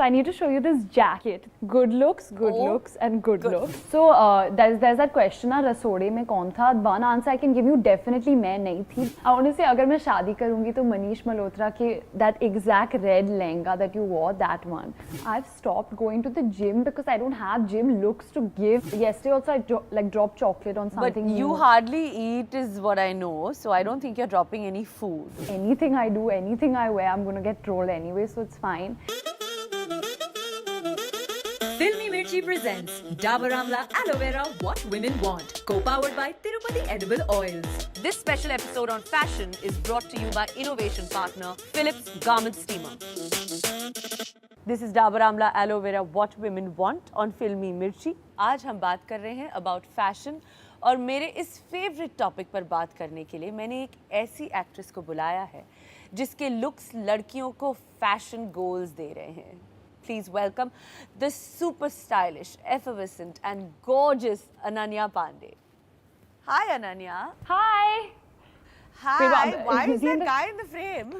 So I need to show you this jacket. Good looks, and good looks. So there's that question ना रसोड़े में कौन था? One answer I can give you definitely मैं नहीं थी. I want to say अगर मैं शादी करूँगी तो मनीष मल्होत्रा के that exact red lehenga that you wore, that one. I've stopped going to the gym because I don't have gym looks to give. Yesterday also I dropped chocolate on something. But you hardly eat is what I know, so I don't think you're dropping any food. Anything I do, anything I wear, I'm gonna get trolled anyway, so it's fine. Filmy Mirchi presents Dabur Amla Aloe Vera What Women Want, co-powered by Tirupati Edible Oils. This special episode on fashion is brought to you by innovation partner Philips Garment Steamer. This is Dabur Amla Aloe Vera What Women Want on Filmy Mirchi. आज हम बात कर रहे हैं about fashion और मेरे इस favourite topic पर बात करने के लिए मैंने एक ऐसी एक्ट्रेस को बुलाया है जिसके लुक्स लड़कियों को फैशन गोल्स दे रहे हैं. Please welcome the super stylish, effervescent and gorgeous Ananya Pandey. Hi Ananya. Hi! Hi. Why is that guy in the frame?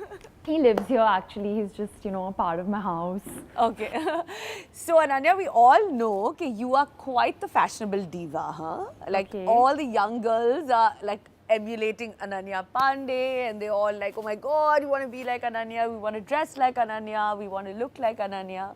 He lives here actually. He's just, a part of my house. Okay. So Ananya, we all know that you are quite the fashionable diva, huh? Like Okay. all the young girls are like emulating Ananya Pandey and they're all like, oh my god, we want to be like Ananya, we want to dress like Ananya, we want to look like Ananya.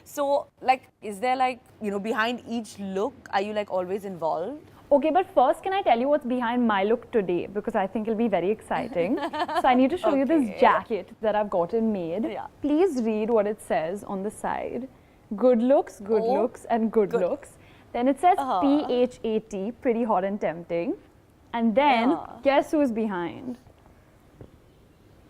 So like, is there like, behind each look, are you like always involved? Okay, but first can I tell you what's behind my look today? Because I think it'll be very exciting. So I need to show you this jacket that I've gotten made. Yeah. Please read what it says on the side. Good looks, and good looks. Then it says PHAT, pretty hot and tempting. And then, guess who's behind?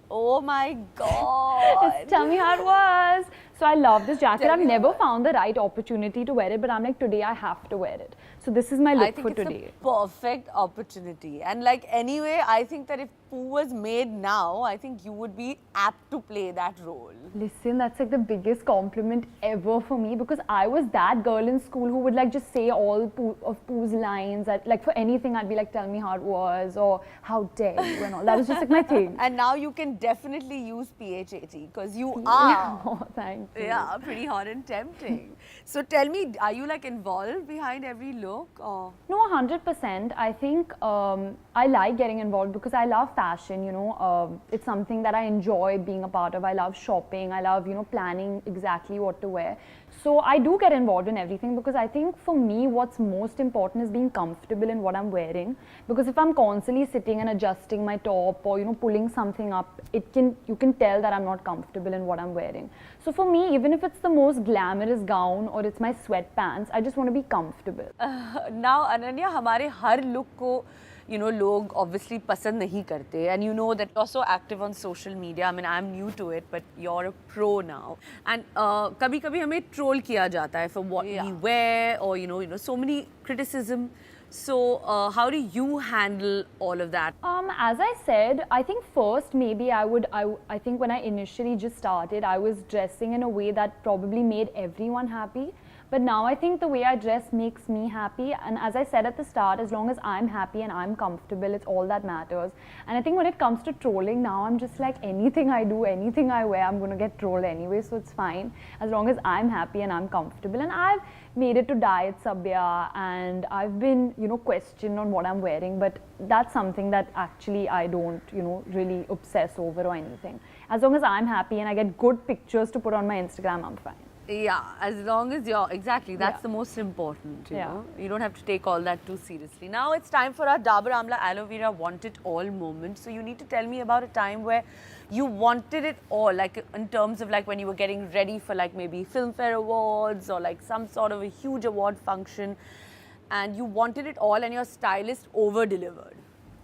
Oh my god. Tell me how it was. So I love this jacket. I've never found the right opportunity to wear it, but I'm like, today I have to wear it. So this is my look for today. I think it's a perfect opportunity. And like anyway, I think that if Pooh was made now, I think you would be apt to play that role. Listen, that's like the biggest compliment ever for me because I was that girl in school who would like just say all of Pooh's lines. Like for anything, I'd be like, tell me how it was or how dare you and all. That was just like my thing. And now you can definitely use PHAT because you are. Oh, thank you. Yeah, pretty hot and tempting. So tell me, are you like involved behind every look or? No, 100%. I think I like getting involved because I love fashion, it's something that I enjoy being a part of. I love shopping. I love, planning exactly what to wear. So I do get involved in everything because I think for me what's most important is being comfortable in what I'm wearing. Because if I'm constantly sitting and adjusting my top or, pulling something up, you can tell that I'm not comfortable in what I'm wearing. So for me, even if it's the most glamorous gown or it's my sweatpants, I just want to be comfortable. Now, Ananya, हमारे हर look को लोग obviously पसंद नहीं करते and you know that you're so active on social media. I mean, I'm new to it, but you're a pro now. And कभी-कभी हमें troll किया जाता है for what we wear or so many criticism. So how do you handle all of that? As I said, I think first maybe I think when I initially just started, I was dressing in a way that probably made everyone happy. But now I think the way I dress makes me happy. And as I said at the start, as long as I'm happy and I'm comfortable, it's all that matters. And I think when it comes to trolling now, I'm just like anything I do, anything I wear, I'm going to get trolled anyway. So it's fine as long as I'm happy and I'm comfortable. And I've made it to Diet Sabya and I've been, questioned on what I'm wearing. But that's something that actually I don't, really obsess over or anything. As long as I'm happy and I get good pictures to put on my Instagram, I'm fine. Yeah, as long as you're, exactly, that's the most important, you know. You don't have to take all that too seriously. Now it's time for our Dabur Amla Aloe Vera Want It All moment. So you need to tell me about a time where you wanted it all, like in terms of like when you were getting ready for like maybe Filmfare Awards or like some sort of a huge award function and you wanted it all and your stylist over-delivered.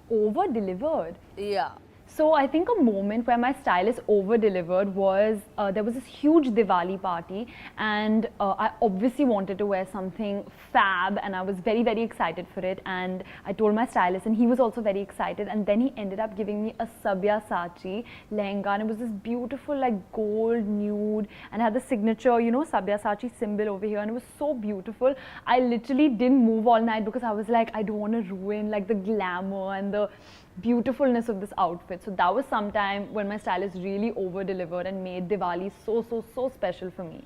Over-delivered? Yeah. So I think a moment where my stylist over-delivered was, there was this huge Diwali party and I obviously wanted to wear something fab and I was very, very excited for it and I told my stylist and he was also very excited and then he ended up giving me a Sabyasachi lehenga and it was this beautiful like gold nude and had the signature, Sabyasachi symbol over here and it was so beautiful. I literally didn't move all night because I was like, I don't want to ruin like the glamour and the beautifulness of this outfit. So that was some time when my stylist really over-delivered and made Diwali so special for me.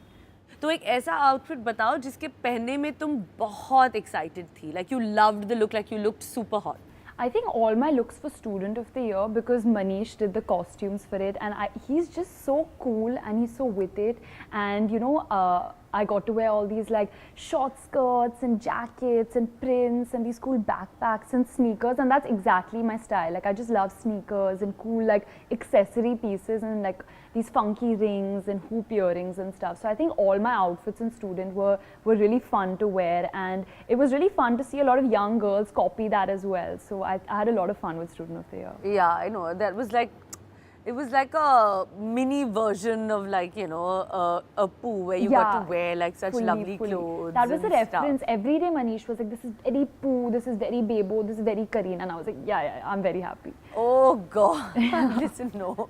तो एक ऐसा outfit बताओ जिसके पहनने में तुम बहुत excited थी, like you loved the look, like you looked super hot. I think all my looks for Student of the Year because Manish did the costumes for it, and he's just so cool and he's so with it. And you know, I got to wear all these like short skirts and jackets and prints and these cool backpacks and sneakers, and that's exactly my style. Like I just love sneakers and cool like accessory pieces and like these funky rings and hoop earrings and stuff. So I think all my outfits in Student were really fun to wear, and it was really fun to see a lot of young girls copy that as well. So I had a lot of fun with Student of the Year. Yeah, I know. That was like, it was like a mini version of like, you know, a poo where you got to wear like such lovely clothes. That was the and reference. stuff. Every day Manish was like, this is very poo, this is very bebo, this is very Kareena. And I was like, yeah, I'm very happy. Oh God, listen, no.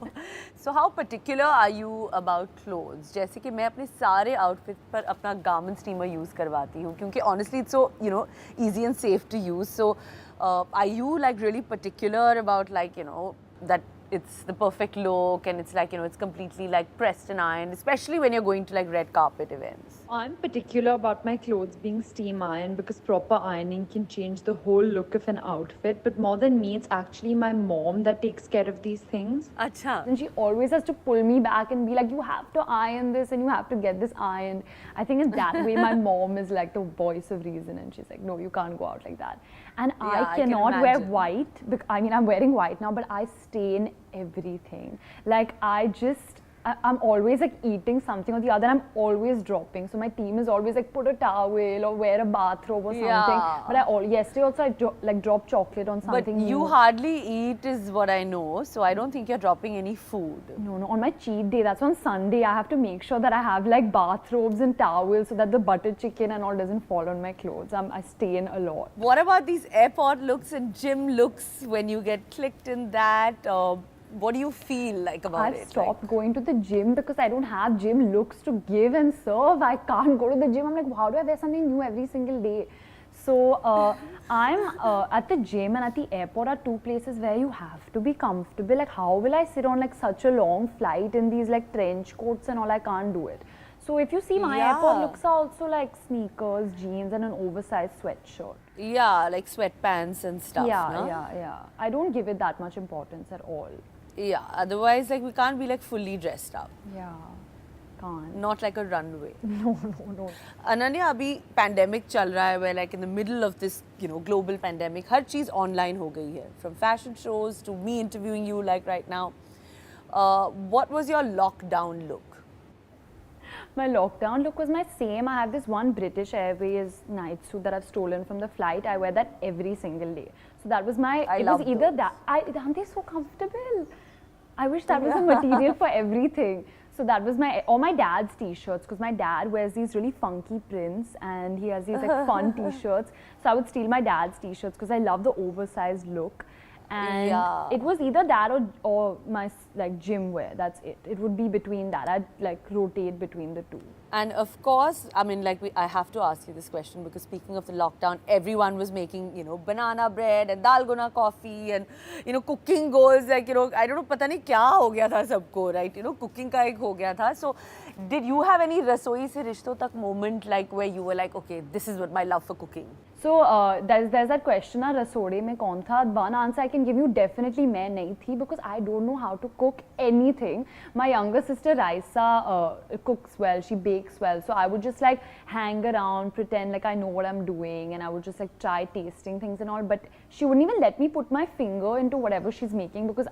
So how particular are you about clothes? जैसे कि मैं अपने सारे outfits पर अपना garment steamer use करवाती हूँ क्योंकि honestly it's so, you know, easy and safe to use. So are you like really particular about like, you know, that it's the perfect look and it's like, you know, it's completely like pressed and ironed, especially when you're going to like red carpet events? I'm particular about my clothes being steam ironed because proper ironing can change the whole look of an outfit. But more than me, it's actually my mom that takes care of these things. अच्छा. And she always has to pull me back and be like, you have to iron this and you have to get this ironed. I think in that way, my mom is like the voice of reason, and she's like, no, you can't go out like that. And Yeah, I I can cannot wear imagine. white. I mean, I'm wearing white now, but I stain everything. Like, I'm always like eating something or the other, and I'm always dropping. So my team is always like, put a towel or wear a bathrobe or something. Yeah. But yesterday also I dropped chocolate on But something. you new. hardly eat is what I know, so I don't think you're dropping any food. No, on my cheat day, that's on Sunday, I have to make sure that I have like bathrobes and towels so that the butter chicken and all doesn't fall on my clothes. I stain a lot. What about these airport looks and gym looks when you get clicked in that? What do you feel like about it? I've stopped going to the gym because I don't have gym looks to give and serve. I can't go to the gym. I'm like, how do I wear something new every single day? So I'm at the gym and at the airport are two places where you have to be comfortable. Like, how will I sit on like such a long flight in these like trench coats and all? I can't do it. So if you see my airport Yeah. looks are also like sneakers, jeans and an oversized sweatshirt. Yeah, like sweatpants and stuff. no? Yeah. I don't give it that much importance at all. Yeah, otherwise, like, we can't be like fully dressed up. Yeah, can't. Not like a runway. No. Ananya, अभी pandemic चल रहा है, where like in the middle of this, you know, global pandemic, her cheese online हो गई है. From fashion shows to me interviewing you like right now. What was your lockdown look? My lockdown look was my same. I have this one British Airways night suit that I've stolen from the flight. I wear that every single day. So that was my. I it love was either those. that. Aren't they so comfortable? I wish that was the material for everything. So that was or my dad's t-shirts, because my dad wears these really funky prints and he has these like fun t-shirts. So I would steal my dad's t-shirts because I love the oversized look. And Yeah. it was either that or my like gym wear. That's it. It would be between that. I'd like rotate between the two. And of course, I mean, like, I have to ask you this question because speaking of the lockdown, everyone was making, you know, banana bread and dalgona coffee and, you know, cooking goals. Like, you know, I don't know, पता नहीं क्या हो गया था सबको, right? You know, cooking का एक हो गया था. So, did you have any रसोई से रिश्तों तक moment like where you were like, okay, this is what my love for cooking? So there's that question, रसोड़े में कौन था? One answer I can give you, definitely मैं नहीं थी, because I don't know how to cook anything. My younger sister Raisa cooks well, she bakes well, so I would just like hang around, pretend like I know what I'm doing, and I would just like try tasting things and all, but she wouldn't even let me put my finger into whatever she's making, because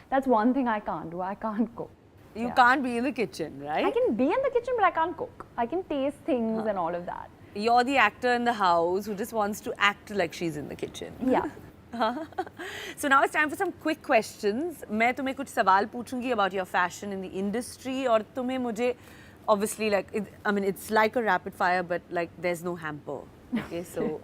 that's one thing I can't do. I can't cook. You can't be in the kitchen, right? I can be in the kitchen, but I can't cook. I can taste things and all of that. You're the actor in the house who just wants to act like she's in the kitchen. Yeah. So now it's time for some quick questions. मैं तुम्हें कुछ सवाल पूछूंगी about your fashion in the industry और तुम्हें मुझे obviously like I mean it's like a rapid fire but like there's no hamper. Okay, so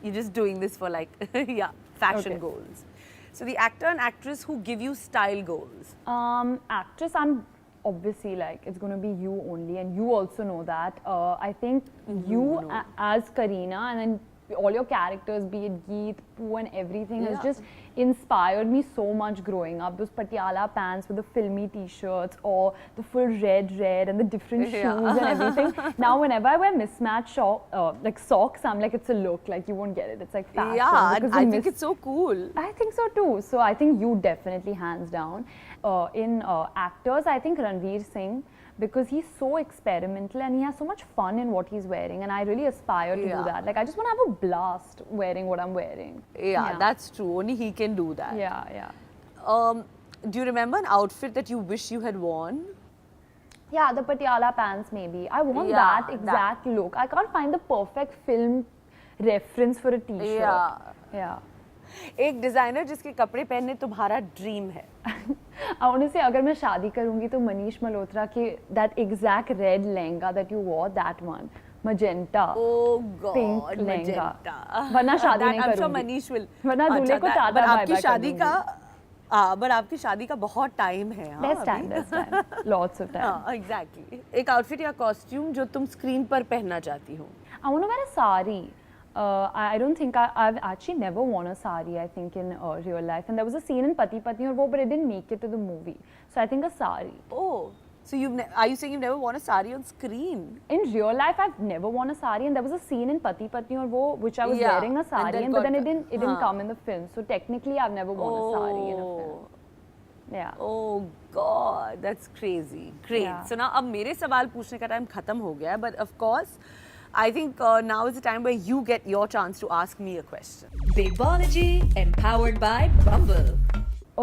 you're just doing this for like yeah, fashion Okay. goals. So the actor and actress who give you style goals. Actress, I'm obviously like it's going to be you only, and you also know that. I think you as Kareena, and then all your characters, be it Geet, Pooh and everything, has Yeah. just inspired me so much growing up. Those Patiala pants with the filmy t-shirts, or the full red and the different Yeah. shoes and everything. Now whenever I wear mismatched like socks, I'm like, it's a look, like you won't get it. It's like fashion. Yeah, because I the think it's so cool. I think so too. So I think you definitely hands down. In actors, I think Ranveer Singh, because he's so experimental and he has so much fun in what he's wearing, and I really aspire to Yeah. do that. Like I just want to have a blast wearing what I'm wearing. Yeah, that's true. Only he can do that. Yeah. Do you remember an outfit that you wish you had worn? Yeah, the Patiala pants maybe. I want Yeah, that exact look. I can't find the perfect film reference for a t-shirt. Yeah. एक designer जिसके कपड़े पहनने तुम्हारा dream है. Honestly, अगर मैं शादी करूंगी तो मनीष मल्होत्रा के that exact red lehenga that you wore, that one, magenta, Oh God, pink lehenga. magenta. वरना शादी That नहीं I'm sure करूंगी. Manish will. वरना दूल्हे को टाटा but बाय आपकी बाय शादी का but आपकी शादी का बहुत टाइम है. हाँ, There's अभी. time. Lots of time. हाँ, exactly. एक आउटफिट या कॉस्ट्यूम जो तुम स्क्रीन पर पहनना चाहती हो. I want to wear a sari. I don't think I've actually never worn a sari, I think, in real life. And there was a scene in Pati Patni aur wo, but it didn't make it to the movie. So I think a sari. Oh, so are you saying you've never worn a sari on screen? In real life, I've never worn a sari, and there was a scene in Pati Patni aur wo, which I was Yeah, wearing a and sari, then but then got- it didn't हाँ. come in the film. So technically, I've never worn a sari in a film. Yeah. Oh God, that's crazy. Great. Yeah. So now अब मेरे सवाल पूछने का time खत्म हो गया है, but of course, I think now is the time where you get your chance to ask me a question. Babology, empowered by Bumble.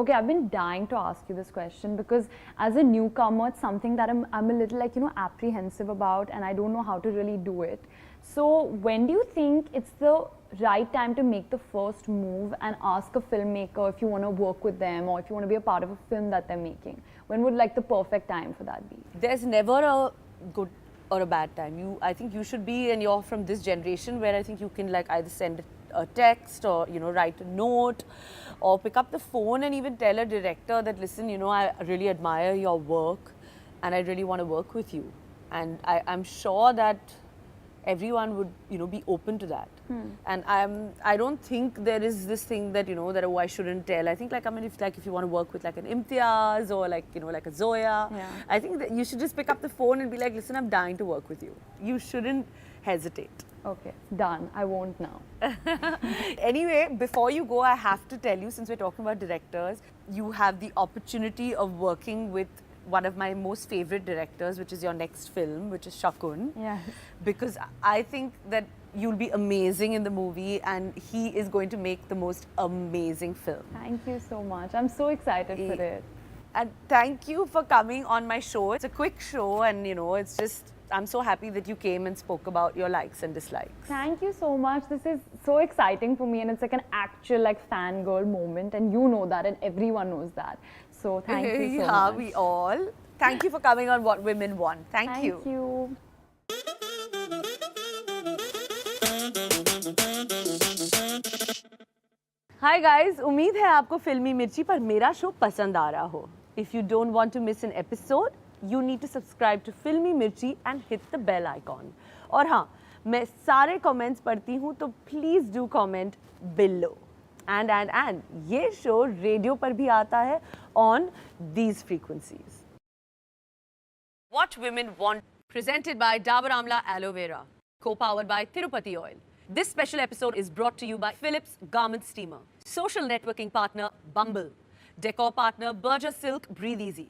Okay, I've been dying to ask you this question because as a newcomer, it's something that I'm a little like, apprehensive about, and I don't know how to really do it. So when do you think it's the right time to make the first move and ask a filmmaker if you want to work with them or if you want to be a part of a film that they're making? When would like the perfect time for that be? There's never a good or a bad time. I think you should be, and you're from this generation where I think you can like either send a text or write a note or pick up the phone and even tell a director that, listen, I really admire your work and I really want to work with you. And I'm sure that everyone would be open to that. And I don't think there is this thing that that I shouldn't tell. I think if you want to work with like an Imtiaz or like like a Zoya, Yeah. I think that you should just pick up the phone and be like, listen, I'm dying to work with you. You shouldn't hesitate. Okay, done. I won't now. Anyway, before you go, I have to tell you, since we're talking about directors, you have the opportunity of working with one of my most favorite directors, which is your next film, which is Shakun. Yes. Because I think that you'll be amazing in the movie and he is going to make the most amazing film. Thank you so much. I'm so excited for it. And thank you for coming on my show. It's a quick show and it's just, I'm so happy that you came and spoke about your likes and dislikes. Thank you so much. This is so exciting for me, and it's like an actual like fangirl moment, and you know that, and everyone knows that. So thank you so Yeah, much. we all. Thank you for coming on What Women Want. Thank you. Thank you. Hi guys, उम्मीद है आपको फिल्मी मिर्ची पर मेरा show पसंद आ रहा हो. If you don't want to miss an episode, you need to subscribe to फिल्मी मिर्ची and hit the bell icon. और हाँ, मैं सारे comments पढ़ती हूँ तो please do comment below. And ये शो रेडियो पर भी आता है on these frequencies. What Women Want, presented by Dabur Amla Aloe Vera, co-powered by Tirupati Oil. This special episode is brought to you by Philips Garment Steamer, social networking partner Bumble, decor partner Berger Silk Breathe Easy,